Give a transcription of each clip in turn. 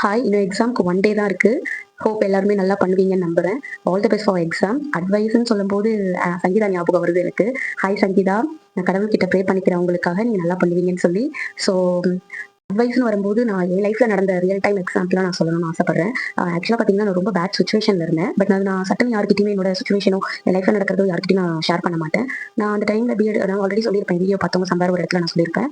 Hi, இன்னும் எக்ஸாம்க்கு 1 டே தான் இருக்கு. ஹோப் எல்லாருமே நல்லா பண்ணுவீங்கன்னு நம்புறேன். All the best for exam. அட்வைஸ்ன்னு சொல்லும்போது சங்கீதா ஞாபகம் வருது எனக்கு. ஹாய் சங்கீதா, நான் கடவுள்கிட்ட ப்ரே பண்ணிக்கிறேன் உங்களுக்காக, நீங்க நல்லா பண்ணுவீங்கன்னு சொல்லி. ஸோ அட்வைஸ்ன்னு வரும்போது நான் என் லைஃப்ல நடந்த ரியல் டைம் எக்ஸாம்பிளாக நான் சொல்லணும்னு ஆசைப்படுறேன். ஆக்சுவலாக பார்த்தீங்கன்னா நான் ரொம்ப பேட் சுச்சுவேஷன்ல இருந்தேன். பட் நான் சட்டம் யார்கிட்டயுமே என்னோட சுச்சுவேஷனோ என் லைஃப்ல நடக்கிறதோ யார்கிட்டயும் நான் ஷேர் பண்ண மாட்டேன். நான் அந்த டைம்ல பிஎட் நான் ஆல்ரெடி சொல்லியிருப்பேன், வீடியோ பார்த்தவங்க சம்பார் ஒரு இடத்துல நான் சொல்லியிருப்பேன்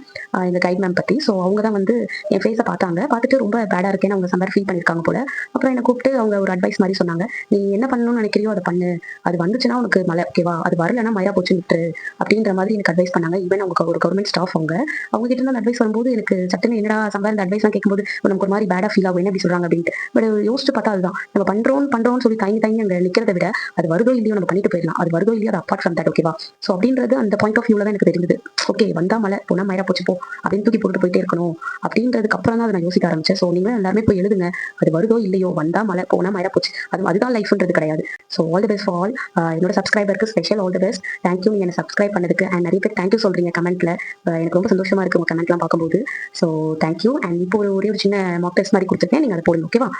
எங்க கைட் மேம் பத்தி. ஸோ அவங்க தான் வந்து என் ஃபேஸை பார்த்தாங்க, பார்த்துட்டு ரொம்ப பேடா இருக்கேன்னு அவங்க சம்பார் ஃபீல் பண்ணியிருக்காங்க போல. அப்புறம் என்னை கூப்பிட்டு அவங்க ஒரு அட்வைஸ் மாதிரி சொன்னாங்க. நீ என்ன பண்ணணும்னு நினைக்கிறியோ அதை பண்ணு, அது வந்துச்சுன்னா உனக்கு மலை ஓகேவா, அது வரலன்னா மயா போச்சு விட்டுரு அப்படின்ற மாதிரி எனக்கு அட்வைஸ் பண்ணாங்க. ஈவன் அவங்க ஒரு கவர்மெண்ட் ஸ்டாஃப் அவங்க கிட்ட இருந்து அட்வைஸ் வரும்போது எனக்கு சட்டுன்னு என்னடா சம்பார் இந்த அட்வைஸ் கேட்கும்போது நமக்கு ஒரு மாதிரி பேடா ஃபீல் ஆகும், என்ன அப்படி சொல்றாங்க அப்படின்ட்டு. பட் யோசிச்சு பார்த்தா அதுதான் நம்ம பண்றோம்னு சொல்லி தயங்கி அங்க நிக்கிறத விட அது வருதோ இல்லையோ நம்ம பண்ணிட்டு போயிடலாம், அது வருதோ இல்லையோ அது அப்பார்ட் ஃப்ரம் தட் ஓகேவா. ஸோ அப்படின்றது அந்த பாயிண்ட் ஆஃப் வியூல தான் எனக்கு தெரிஞ்சது. ஓகே, வந்தா மழை போனா மழை போச்சு போ அப்படின்னு தூக்கி போட்டு போயிட்டே இருக்கணும் அப்படின்றதுக்கு அப்புறம் தான் அதை நான் யோசிக்க ஆரம்பிச்சேன். ஸோ நீங்களும் எல்லாருமே போய் எழுதுங்க, அது வருதோ இல்லையோ, வந்தா மழை போனா மழை போச்சு, அதுதான் லைஃப்ன்றது கிடையாது. So all the best for all. என்னோட சப்ஸ்கிரைபருக்கு special all the best. Thank you, நீங்க என்ன சப்ஸ்கிரைப் பண்ணதுக்கு. அண்ட் நிறைய பேர் தேங்க்யூ சொல்றீங்க கமெண்ட்ல. எனக்கு ரொம்ப சந்தோஷமா இருக்கு உங்க கமெண்ட்லாம் பார்க்கும்போது. So thank you. அண்ட் இப்போ ஒரே ஒரு சின்ன மாக் டெஸ்ட் மாதிரி கொடுத்துருக்கேன், நீங்க அதை போடுங்க ஓகேவா.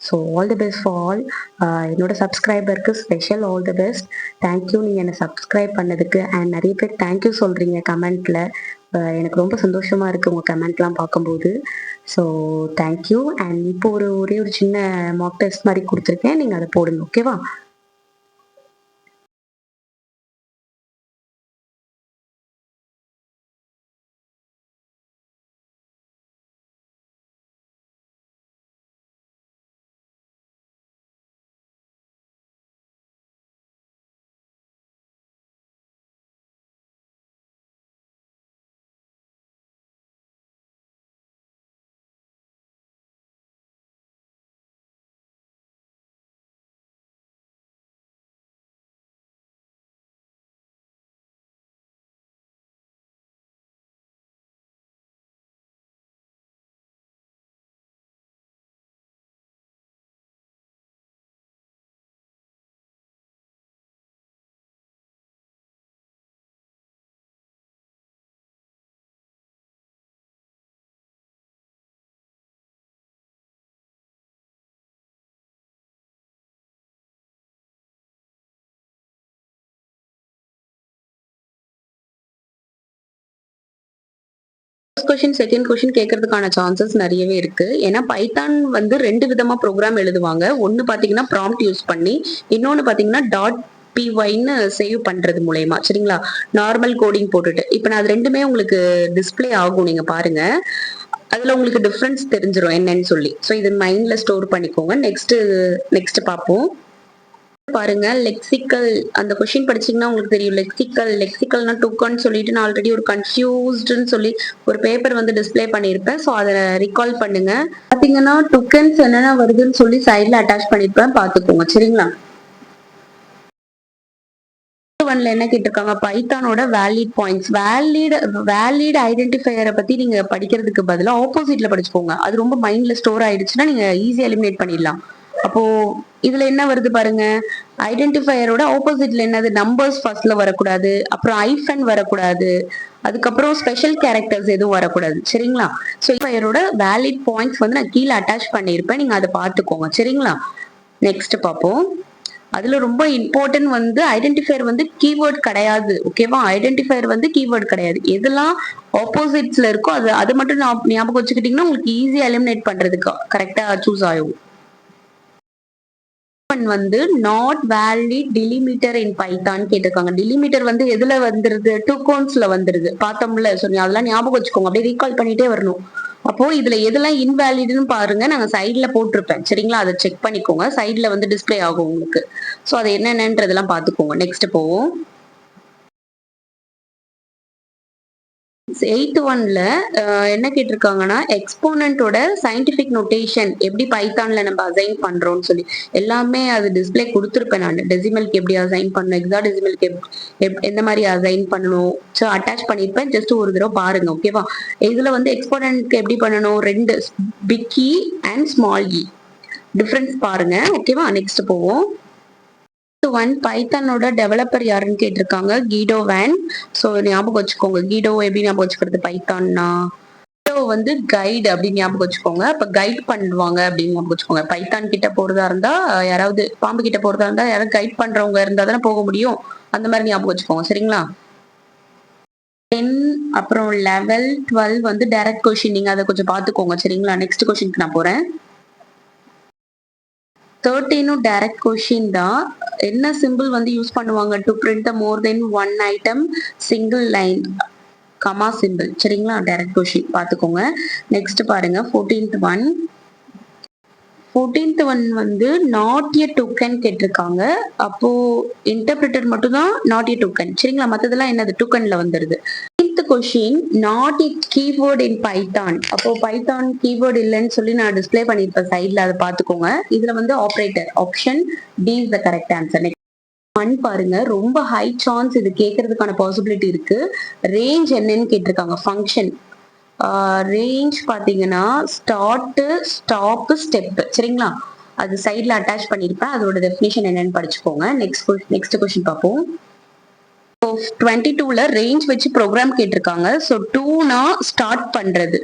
So all the best for all. என்னோட சப்ஸ்கிரைபருக்கு special all the best. Thank you, நீங்கள் என்னை சப்ஸ்கிரைப் பண்ணதுக்கு. அண்ட் நிறைய பேர் தேங்க்யூ சொல்கிறீங்க கமெண்ட்டில். எனக்கு ரொம்ப சந்தோஷமாக இருக்குது உங்கள் கமெண்ட்லாம் பார்க்கும்போது. So thank you. அண்ட் இப்போ ஒரே ஒரு சின்ன மாக் டெஸ்ட் மாதிரி கொடுத்துருக்கேன், நீங்கள் அதை போடுங்க ஓகேவா. கொஸ்டின் செகண்ட் கொஸ்டின் கேட்கறதுக்கான சான்சஸ் நிறையவே இருக்கு. ஏன்னா பைத்தான் வந்து 2 விதமா ப்ரோக்ராம் எழுதுவாங்க. ஒன்னு பாத்தீங்கன்னா ப்ராம்ப்ட் யூஸ் பண்ணி, இன்னொன்னு பாத்தீங்கன்னா .pyன்னு சேவ் பண்றது மூலயமா. சரிங்களா, நார்மல் கோடிங் போட்டுட்டு. இப்ப நான் அது ரெண்டுமே உங்களுக்கு டிஸ்பிளே ஆகும், நீங்க பாருங்க. அதுல உங்களுக்கு டிஃபரன்ஸ் தெரிஞ்சிடும் என்னன்னு சொல்லி. ஸோ இது மைண்ட்ல ஸ்டோர் பண்ணிக்கோங்க. நெக்ஸ்ட் பார்ப்போம். பாருங்க, லெக்சிக்கல் அந்த கொஸ்டின் படிச்சீங்கன்னா உங்களுக்கு தெரியும். லெக்சிக்கல்னா டுக்கன்னு சொல்லிட்டு நான் ஆல்ரெடி ஒரு கன்ஃபியூஸ்டுன்னு சொல்லி ஒரு பேப்பர் வந்து டிஸ்பிளே பண்ணியிருப்பேன். ஸோ அதை ரிகால் பண்ணுங்க. பாத்தீங்கன்னா டுக்கன்ஸ் என்னென்ன வருதுன்னு சொல்லி சைட்ல அட்டாச் பண்ணிருப்பேன், பாத்துக்கோங்க சரிங்களா. என்ன கேட்டிருக்காங்க, பைத்தானோட வேலிட் பாயிண்ட்ஸ். வேலிட் ஐடென்டிஃபையரை பத்தி நீங்க படிக்கிறதுக்கு பதிலா ஆப்போசிட்ல படிச்சுக்கோங்க. அது ரொம்ப மைண்ட்ல ஸ்டோர் ஆயிடுச்சுன்னா நீங்க ஈஸியா எலிமினேட் பண்ணிடலாம். அப்போ இதுல என்ன வருது பாருங்க, ஐடென்டிஃபையரோட ஆப்போசிட்ல என்னது, நம்பர்ஸ் ஃபர்ஸ்ட்ல வரக்கூடாது, அப்புறம் ஐஃபன் வரக்கூடாது, அதுக்கப்புறம் ஸ்பெஷல் கேரக்டர்ஸ் எதுவும் வரக்கூடாது. சரிங்களா? ஸோ ஐடென்டிஃபையரோட வேலிட் பாயிண்ட்ஸ் வந்து நான் கீழே அட்டாச் பண்ணியிருப்பேன், நீங்க அதை பார்த்துக்கோங்க. சரிங்களா? நெக்ஸ்ட் பார்ப்போம். அதுல ரொம்ப இம்பார்ட்டன்ட் வந்து ஐடென்டிஃபையர் வந்து கீவேர்ட் கிடையாது. ஓகேவா? ஐடென்டிஃபையர் வந்து கீவேர்ட் கிடையாது. எதெல்லாம் ஆப்போசிட்ஸ்ல இருக்கோ அது மட்டும் ஞாபகம் வச்சுக்கிட்டீங்கன்னா உங்களுக்கு ஈஸியா எலிமினேட் பண்றதுக்கு கரெக்டா சூஸ் ஆகும். வந்து not valid delimiter in Python கேட்டிருக்காங்க. டிலிமிட்டர் வந்து எதுல வந்துருது, டூ கவுண்ட்ஸ்ல வந்துருது. பார்த்தோம்ல, சொன்னீங்க அதெல்லாம் ஞாபகம் வச்சுக்கோங்க, அப்படியே ரீகால் பண்ணிட்டே வரணும். அப்போ இதுல எதெல்லாம் இன்வேலிட்னு பாருங்க, நாங்க சைட்ல போட்டிருப்பேன். சரிங்களா? அதை செக் பண்ணிக்கோங்க, சைட்ல வந்து டிஸ்பிளே ஆகும் உங்களுக்கு. ஸோ அது என்னென்னன்றதெல்லாம் பார்த்துக்கோங்க. நெக்ஸ்ட் போவோம். 8th ஒன்ல என்ன கேட்டிருக்காங்கன்னா, எக்ஸ்போனன்ட்டோட சயின்டிபிக் நோட்டேஷன் எப்படி பைத்தான்ல நம்ம அசைன் பண்றோம்னு சொல்லி எல்லாமே அது டிஸ்பிளே கொடுத்துருப்பேன் நான். டெசிமலுக்கு எப்படி அசைன் பண்ணணும், எக்ஸா டெசிமலுக்கு எந்த மாதிரி அசைன் பண்ணணும், ஸோ அட்டாச் பண்ணியிருப்பேன். ஜஸ்ட் ஒரு தடவை பாருங்க. ஓகேவா? இதுல வந்து எக்ஸ்போனன்ட்க்கு எப்படி பண்ணணும், 2 big E and small E difference பாருங்க. ஓகேவா? நெக்ஸ்ட் போவோம். பைத்தானோட டெவலப்பர் யாருன்னு கேட்டிருக்காங்க, கீடோ வேன். ஸோ ஞாபகம் வச்சுக்கோங்க, கீடோ எப்படி ஞாபகம் வச்சுக்கிறது, பைத்தான்னா கீடோ வந்து கைடு அப்படின்னு ஞாபகம் வச்சுக்கோங்க. அப்ப கைட் பண்ணுவாங்க அப்படின்னு ஞாபகம் வச்சுக்கோங்க. பைத்தான் கிட்ட போறதா இருந்தா, யாராவது பாம்பு கிட்ட போறதா இருந்தா யாராவது கைட் பண்றவங்க இருந்தா தானே போக முடியும். அந்த மாதிரி ஞாபகம் வச்சுக்கோங்க. சரிங்களா? 10 அப்புறம் 11 12 வந்து டைரக்ட் கொஸ்டின், நீங்க அதை கொஞ்சம் பாத்துக்கோங்க. சரிங்களா? நெக்ஸ்ட் கொஸ்டினுக்கு நான் போறேன். 13 டைரக்ட் கொஸ்டின் தான். என்ன சிம்பிள் வந்து யூஸ் பண்ணுவாங்க, to print the more then one item single line, comma simple. சரிங்களா? டைரக்ட் கொஸ்டின் பாத்துக்கோங்க. நெக்ஸ்ட் பாருங்க 14th ஒன் வந்து நாட் எ டோக்கன் கேட்டிருக்காங்க. அப்போ இன்டர்பிரிட்டர் மட்டும் தான் நாட் எ டோக்கன். சரிங்களா? மத்ததெல்லாம் என்னது, டோக்கன்ல வந்துருது. Question not a keyword in Python. அப்போ பைத்தான் கீவேர்ட் இல்லைன்னு சொல்லி நான் டிஸ்பிளே பண்ணிருப்பேன் சைட்ல, அதை பாத்துக்கோங்க. இதுல வந்து operator option D is the correct answer. One பாருங்க, ரொம்ப ஹை சான்ஸ் இது கேட்கறதுக்கான பாசிபிலிட்டி இருக்கு. ரேஞ்ச் என்னன்னு கேட்டிருக்காங்க. ஃபங்க்ஷன் ரேஞ்ச் பாத்தீங்கன்னா ஸ்டார்ட், ஸ்டாப், ஸ்டெப். சரிங்களா? அது சைட்ல அட்டாச் பண்ணிருப்பேன், அதோட டெஃபினிஷன் என்னன்னு படிச்சுக்கோங்க. நெக்ஸ்ட் கொஸ்டின் பார்ப்போம். 22ல ரேஞ்ச் வச்சு ப்ரோக்ராம் கேட்டிருக்காங்க. ஸோ 2னா ஸ்டார்ட் பண்றது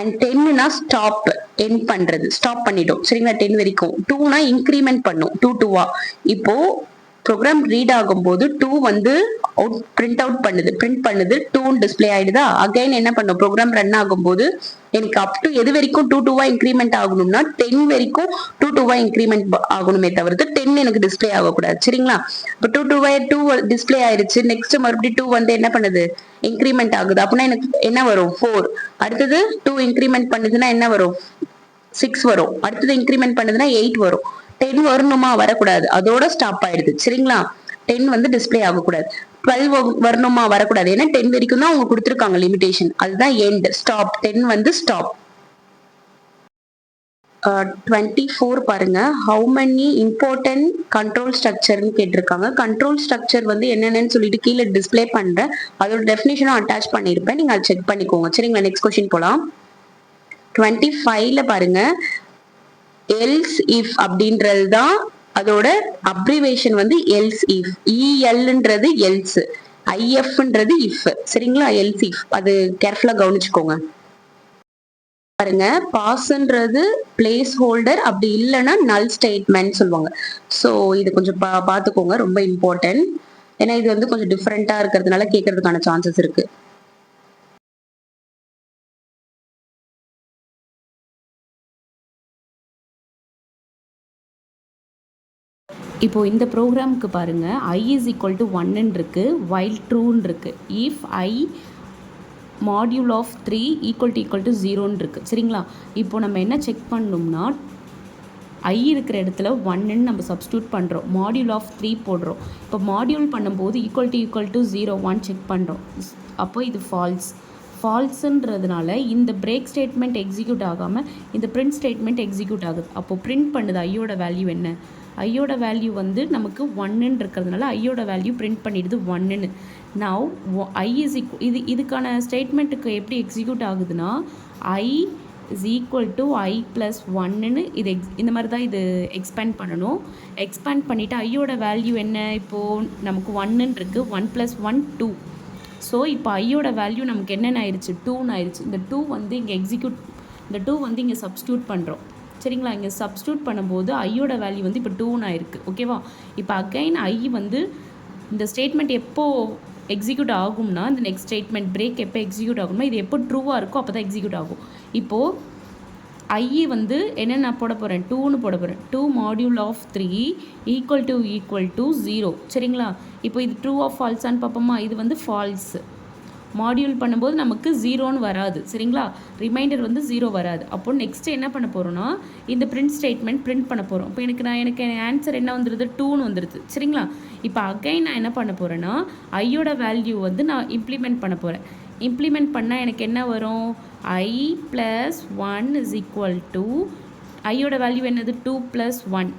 அண்ட் 10னா ஸ்டாப், எண்ட் பண்றது. ஸ்டாப் பண்ணிட்டோம். சரிங்களா? 10 வரைக்கும். 2னா இன்க்ரிமெண்ட் பண்ணும், 2 2வா. இப்போ ப்ரோக்ராம் ரீட் ஆகும்போது 2 வந்து பிரிண்ட் அவுட் பண்ணுது, பிரிண்ட் பண்ணுது, 2 டிஸ்பிளே ஆயிடுதா. அகைன் என்ன பண்ணும், ப்ரோக்ராம் ரன் ஆகும்போது எனக்கு அப் டு எது வரைக்கும் 2 2வா இன்க்ரிமெண்ட் ஆகணும்னா 10 வரைக்கும் 2 2வா இன்க்ரிமெண்ட் ஆகணுமே தவிர்த்து 10 எனக்கு டிஸ்பிளே ஆகக்கூடாது. சரிங்களா? இப்போ 2 டிஸ்பிளே ஆயிருச்சு. நெக்ஸ்ட் மறுபடியும் 2 வந்து என்ன பண்ணுது, இன்க்ரிமெண்ட் ஆகுது. அப்படின்னா எனக்கு என்ன வரும், 4. அடுத்தது 2 இன்க்ரிமெண்ட் பண்ணுதுன்னா என்ன வரும், 6 வரும். அடுத்தது இன்க்ரிமெண்ட் பண்ணுதுன்னா 8 வரும். 10 வரணுமா, வரக்கூடாது, அதோட ஸ்டாப் ஆயிடுது. சரிங்களா? 10 வந்து டிஸ்பிளே ஆகக்கூடாது. 12 வரணுமா, வரக்கூடாது. ஏன்னா 10 வரைக்கும் தான் அவங்க கொடுத்துருக்காங்க லிமிடேஷன், அதுதான் எண்ட், ஸ்டாப். 10 வந்து ஸ்டாப். 24 பாருங்க, ஹவு மெனி இம்பார்ட்டன்ட் கண்ட்ரோல் ஸ்ட்ரக்சர்னு கேட்டிருக்காங்க. கண்ட்ரோல் ஸ்ட்ரக்சர் வந்து என்னென்னு சொல்லிட்டு கீழே டிஸ்பிளே பண்றேன், அதோட டெஃபினிஷனும் அட்டாச் பண்ணிருப்பேன், நீங்க அதை செக் பண்ணிக்கோங்க. சரிங்களா? நெக்ஸ்ட் கொஸ்டின் போலாம். 25ல பாருங்க, எல்ஸ் இஃப் அப்படின்றது தான் அதோட அப்ரிவேஷன் வந்து எல்ஸ் இஃப். இஎல்ன்றது எல்ஸ், ஐஎஃப்ன்றது இஃப். சரிங்களா? எல்ஸ் இஃப், அது கேர்ஃபுல்லா கவனிச்சுக்கோங்க. பாருங்க, பாஸ்ன்றது பிளேஸ் ஹோல்டர், அப்படி இல்லைன்னா நல் ஸ்டேட்மெண்ட் சொல்லுவாங்க. ஸோ இது கொஞ்சம் பார்த்துக்கோங்க, ரொம்ப இம்பார்ட்டன்ட். ஏன்னா இது வந்து கொஞ்சம் டிஃப்ரெண்டா இருக்கிறதுனால கேட்கறதுக்கான சான்சஸ் இருக்கு. இப்போ இந்த ப்ரோக்ராமுக்கு பாருங்க, i is equal to 1 இருக்கு, while true இருக்கு, if i module of 3 equal to 0 இருக்கு. சரிங்களா? இப்போ நம்ம என்ன செக் பண்ணோம்னா, i இருக்கிற இடத்துல 1ன்னு நம்ம சப்ஸ்டியூட் பண்ணுறோம், மாடியூல் ஆஃப் 3 போடுறோம். இப்போ மாடியூல் பண்ணும்போது ஈக்குவல் டு 0 1 செக் பண்ணுறோம். அப்போ இது ஃபால்ஸுன்றதுனால இந்த பிரேக் ஸ்டேட்மெண்ட் எக்ஸிக்யூட் ஆகாமல் இந்த பிரிண்ட் ஸ்டேட்மெண்ட் எக்ஸிக்யூட் ஆகுது. அப்போது பிரிண்ட் பண்ணுது ஐயோட வேல்யூ என்ன, ஐயோட வேல்யூ வந்து நமக்கு 1ன்னு இருக்கிறதுனால ஐயோட வேல்யூ பிரிண்ட் பண்ணிடுது 1ன்னு. நவ் ஐ இஸ் இதுக்கான ஸ்டேட்மெண்ட்டுக்கு எப்படி எக்ஸிக்யூட் ஆகுதுன்னா, I is equal to I plus ஒன்னுன்னு இது இந்த மாதிரி தான் இது எக்ஸ்பேண்ட் பண்ணணும். எக்ஸ்பேண்ட் பண்ணிவிட்டு ஐயோட வேல்யூ என்ன, இப்போது நமக்கு ஒன்னுன்னு இருக்குது, 1 + 1 2. ஸோ இப்போ ஐயோட வேல்யூ நமக்கு என்னென்ன ஆயிடுச்சு, 2ன்னு ஆயிடுச்சு. இந்த 2 வந்து இங்கே இந்த 2 வந்து இங்கே சப்ஸ்டியூட் பண்ணுறோம். சரிங்களா, இங்கே சப்ஸ்டியூட் பண்ணும்போது ஐயோட வேல்யூ வந்து இப்போ 2ன்னு ஆயிருக்கு. ஓகேவா, இப்போ அகைன் ஐ வந்து இந்த ஸ்டேட்மெண்ட் எப்போ எக்ஸிக்யூட் ஆகும்னா, இந்த நெக்ஸ்ட் ஸ்டேட்மெண்ட் பிரேக் எப்போ எக்ஸிக்யூட் ஆகும்னா, இது எப்போ ட்ரூவாக இருக்கோ அப்போ தான் எக்ஸிக்யூட் ஆகும். இப்போது ஐ வந்து என்ன நான் போட போகிறேன், 2ன்னு போட போகிறேன். 2 மாடியூல் ஆஃப் 3 ஈக்குவல் டு 0. சரிங்களா, இப்போ இது ட்ரூ ஆஃப் ஃபால்ஸான்னு பார்ப்போமா. இது வந்து ஃபால்ஸு. மாடியூல் பண்ணும்போது நமக்கு 0ன்னு வராது. சரிங்களா, ரிமைண்டர் வந்து 0 வராது. அப்போ நெக்ஸ்ட்டு என்ன பண்ண போகிறோன்னா, இந்த பிரிண்ட் ஸ்டேட்மெண்ட் பிரிண்ட் பண்ண போகிறோம். இப்போ எனக்கு ஆன்சர் என்ன வந்துடுது, 2ன்னு வந்துடுது. சரிங்களா, இப்போ அகைன் நான் என்ன பண்ண போகிறேன்னா, ஐயோட வேல்யூ வந்து நான் இம்ப்ளிமெண்ட் பண்ண போகிறேன். இம்ப்ளிமெண்ட் பண்ணால் எனக்கு என்ன வரும், I plus 1 is equal to ஐயோட வேல்யூ என்னது, 2 + 1.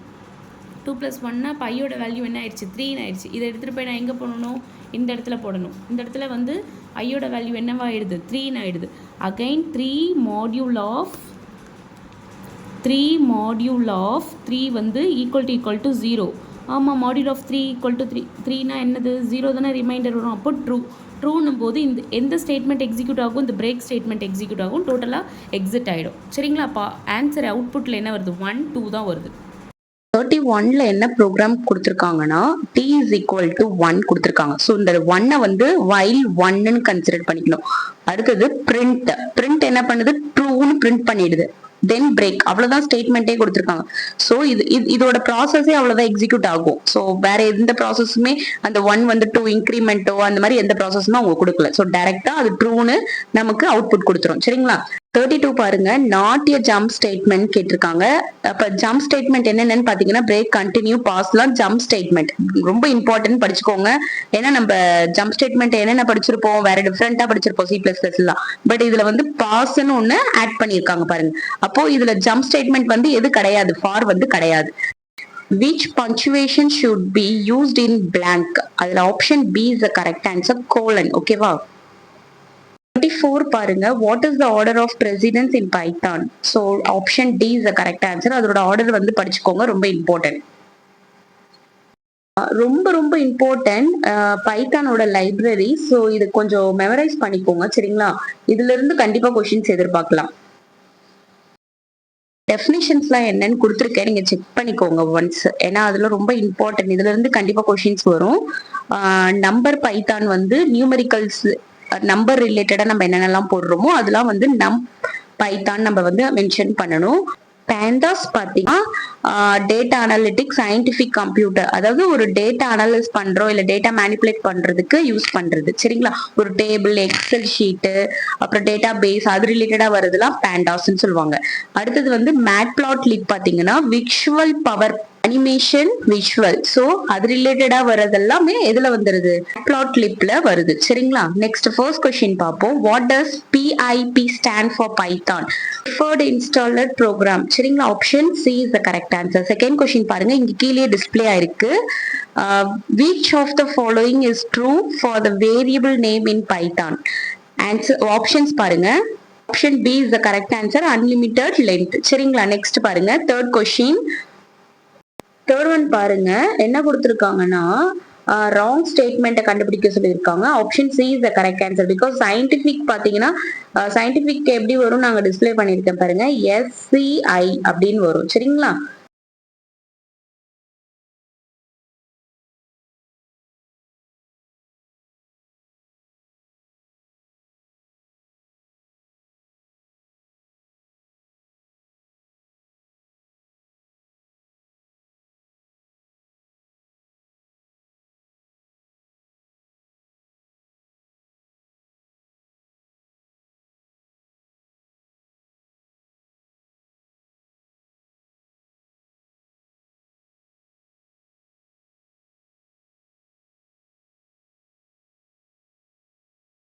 2 + 1னா இப்போ ஐயோட வேல்யூ என்ன ஆயிடுச்சு, 3ன்னு ஆயிடுச்சு. இதை எடுத்துகிட்டு போய் நான் எங்கே போடணும், இந்த இடத்துல போடணும். இந்த இடத்துல வந்து ஐயோட வேல்யூ என்னவாயிடுது, 3ன்னு ஆயிடுது. அகைன் 3 மாடியூல் ஆஃப் 3 வந்து ஈக்குவல் டு 0. ஆமாம், மாடியூல் ஆஃப் 3 ஈக்குவல் டு 3னா என்னது, 0 தானே ரிமைண்டர் வரும். அப்போ ட்ரூன்னும் போது எந்த ஸ்டேட்மெண்ட் எக்ஸிக்யூட் ஆகும், இந்த பிரேக் ஸ்டேட்மெண்ட் எக்ஸிக்யூட் ஆகும், டோட்டலாக எக்ஸிட் ஆகிடும். சரிங்களா, அப்போ ஆன்சர் அவுட்புட்டில் என்ன வருது, 1 2 தான் வருது. 31ல என்ன ப்ரோக்ராம் கொடுத்துருக்காங்கன்னா, t is equal to 1 கொடுத்துருக்காங்க. ஸோ இந்த 1 வந்து while 1ன்னு கன்சிடர் பண்ணிக்கணும். அடுத்தது பிரிண்ட் என்ன பண்ணுது, ட்ரூன்னு பிரிண்ட் பண்ணிடுது. தென் பிரேக், அவ்வளவுதான் ஸ்டேட்மெண்ட்டே கொடுத்துருக்காங்க. ஸோ இதோட ப்ராசஸே அவ்வளவுதான் எக்ஸிக்யூட் ஆகும். ஸோ வேற எந்த ப்ராசஸுமே அந்த 1 வந்து 2 இன்க்ரிமெண்ட்டோ அந்த மாதிரி எந்த ப்ராசஸுமே அவங்க கொடுக்கல. ஸோ டைரக்டா அது ட்ரூன்னு நமக்கு அவுட்புட் கொடுத்துரும். சரிங்களா, 32 பாருங்க, நாட் எ ஜம்ப் ஸ்டேட்மெண்ட் கேட்டிருக்காங்க. அப்ப ஜம்ப் ஸ்டேட்மெண்ட் என்னென்னு பாத்தீங்கன்னா, பிரேக், கண்டினியூ, பாஸ்லாம் ஜம்ப் ஸ்டேட்மெண்ட். ரொம்ப இம்பார்ட்டன்ட், படிச்சுக்கோங்க. ஏன்னா நம்ம ஜம்ப் ஸ்டேட்மெண்ட் என்னென்ன படிச்சிருப்போம், வேற டிஃப்ரெண்டா படிச்சிருப்போம் C++ல. பட் இதுல வந்து பாஸ்ன்னு ஒண்ணு ஆட் பண்ணிருக்காங்க பாருங்க. அப்போ இதுல ஜம்ப் ஸ்டேட்மெண்ட் வந்து எது கிடையாது, ஃபார் வந்து கிடையாது. Which punctuation should be used in blank? அதுல option B is the correct answer, colon. ஓகேவா, 34 பாருங்க, what is the order of precedence in Python? So option D is the correct answer. அதோட order வந்து படிச்சுக்கோங்க, ரொம்ப important. ரொம்ப important பைத்தானோட library. So இது கொஞ்சம் மெமரைஸ் பண்ணிக்கோங்க. சரிங்களா, இதுல இருந்து கண்டிப்பா கொஸ்டின்ஸ் எதிர்பார்க்கலாம். டெஃபினிஷன்ஸ்லாம் என்னன்னு கொடுத்துருக்கேன், நீங்க செக் பண்ணிக்கோங்க ஒன்ஸ். ஏன்னா அதுல ரொம்ப இம்பார்ட்டன்ட், இதுல இருந்து கண்டிப்பா கொஸ்டின்ஸ் வரும். நம்பர் பைத்தான் வந்து நியூமெரிக்கல்ஸ், நம்பர் ரிலேட்டடா நம்ம என்னென்னலாம் போடுறோமோ அதெல்லாம் வந்து பைத்தான் நம்ம வந்து மென்ஷன் பண்ணணும். பேண்டாஸ் பாத்தீங்கன்னா டேட்டா அனாலிட்டிக் சயின்டிபிக் கம்ப்யூட்டர், அதாவது ஒரு டேட்டா அனலைஸ் பண்றோம் இல்ல டேட்டா மேனிபுலேட் பண்றதுக்கு யூஸ் பண்றது. சரிங்களா, ஒரு டேபிள், எக்ஸல் ஷீட்டு, அப்புறம் டேட்டா பேஸ், அது ரிலேட்டடா வருதுலாம் பேண்டாஸ்ன்னு சொல்லுவாங்க. அடுத்தது வந்து மேட்பிளாட்லிப் பாத்தீங்கன்னா visual power, animation, visual. So அது ரிலேட்டடா வரதெல்லாமே எதுல வந்துருது, மேட்பிளாட்லிப்ல வருது. சரிங்களா, நெக்ஸ்ட் ஃபர்ஸ்ட் क्वेश्चन பாப்போம். What does PIP stand for Python? preferred installer program. சரிங்களா, option C is the correct answer. Second question பாருங்க, இங்க கீழே டிஸ்ப்ளே ஆயிருக்கு. which of the following is true for the variable name in Python? Answer options பாருங்க. Option B is the correct answer, unlimited length. சரிங்களா, next பாருங்க, third question. Third one பாருங்க, என்ன கொடுத்துருக்காங்கன்னா ராங் ஸ்டேட்மெண்ட்டை கண்டுபிடிக்க சொல்லியிருக்காங்க. Option C is the correct answer. Because scientific பாத்தீங்கன்னா, சயின்டிபிக் எப்படி வரும் நாங்க டிஸ்பிளே பண்ணியிருக்கேன் பாருங்க, SCI அப்படின்னு வரும். சரிங்களா,